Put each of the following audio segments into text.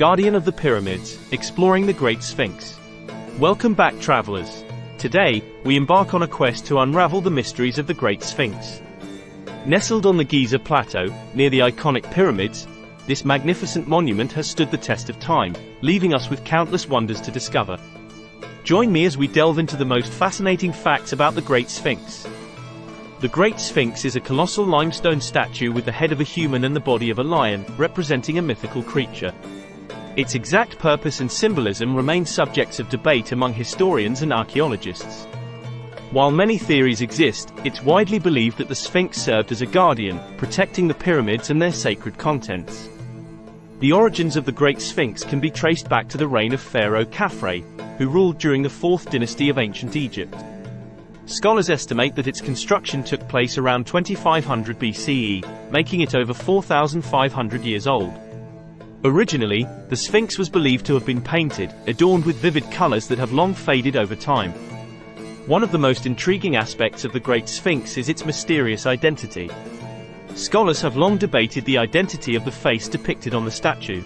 guardian of the pyramids, exploring the Great Sphinx. Welcome back, travelers. Today, we embark on a quest to unravel the mysteries of the Great Sphinx. Nestled on the Giza Plateau, near the iconic pyramids, this magnificent monument has stood the test of time, leaving us with countless wonders to discover. Join me as we delve into the most fascinating facts about the Great Sphinx. The Great Sphinx is a colossal limestone statue with the head of a human and the body of a lion, representing a mythical creature. Its exact purpose and symbolism remain subjects of debate among historians and archaeologists. While many theories exist, it's widely believed that the Sphinx served as a guardian, protecting the pyramids and their sacred contents. The origins of the Great Sphinx can be traced back to the reign of Pharaoh Khafre, who ruled during the 4th dynasty of ancient Egypt. Scholars estimate that its construction took place around 2500 BCE, making it over 4,500 years old. Originally, the Sphinx was believed to have been painted, adorned with vivid colors that have long faded over time. One of the most intriguing aspects of the Great Sphinx is its mysterious identity. Scholars have long debated the identity of the face depicted on the statue.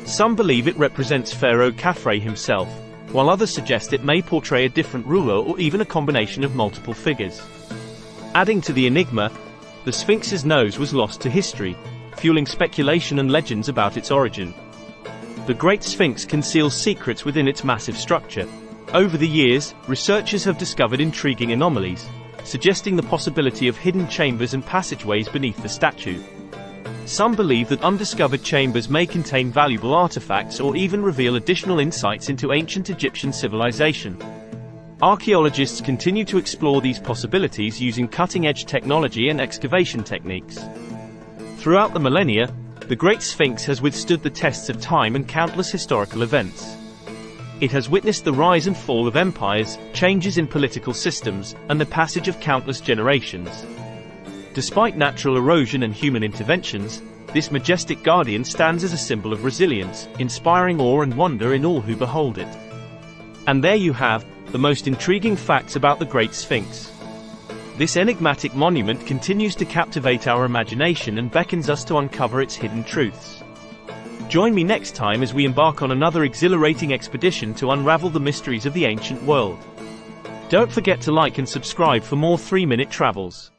Some believe it represents Pharaoh Khafre himself, while others suggest it may portray a different ruler or even a combination of multiple figures. Adding to the enigma, the Sphinx's nose was lost to history, fueling speculation and legends about its origin. The Great Sphinx conceals secrets within its massive structure. Over the years, researchers have discovered intriguing anomalies, suggesting the possibility of hidden chambers and passageways beneath the statue. Some believe that undiscovered chambers may contain valuable artifacts or even reveal additional insights into ancient Egyptian civilization. Archaeologists continue to explore these possibilities using cutting-edge technology and excavation techniques. Throughout the millennia, the Great Sphinx has withstood the tests of time and countless historical events. It has witnessed the rise and fall of empires, changes in political systems, and the passage of countless generations. Despite natural erosion and human interventions, this majestic guardian stands as a symbol of resilience, inspiring awe and wonder in all who behold it. And there you have the most intriguing facts about the Great Sphinx. This enigmatic monument continues to captivate our imagination and beckons us to uncover its hidden truths. Join me next time as we embark on another exhilarating expedition to unravel the mysteries of the ancient world. Don't forget to like and subscribe for more 3-minute travels.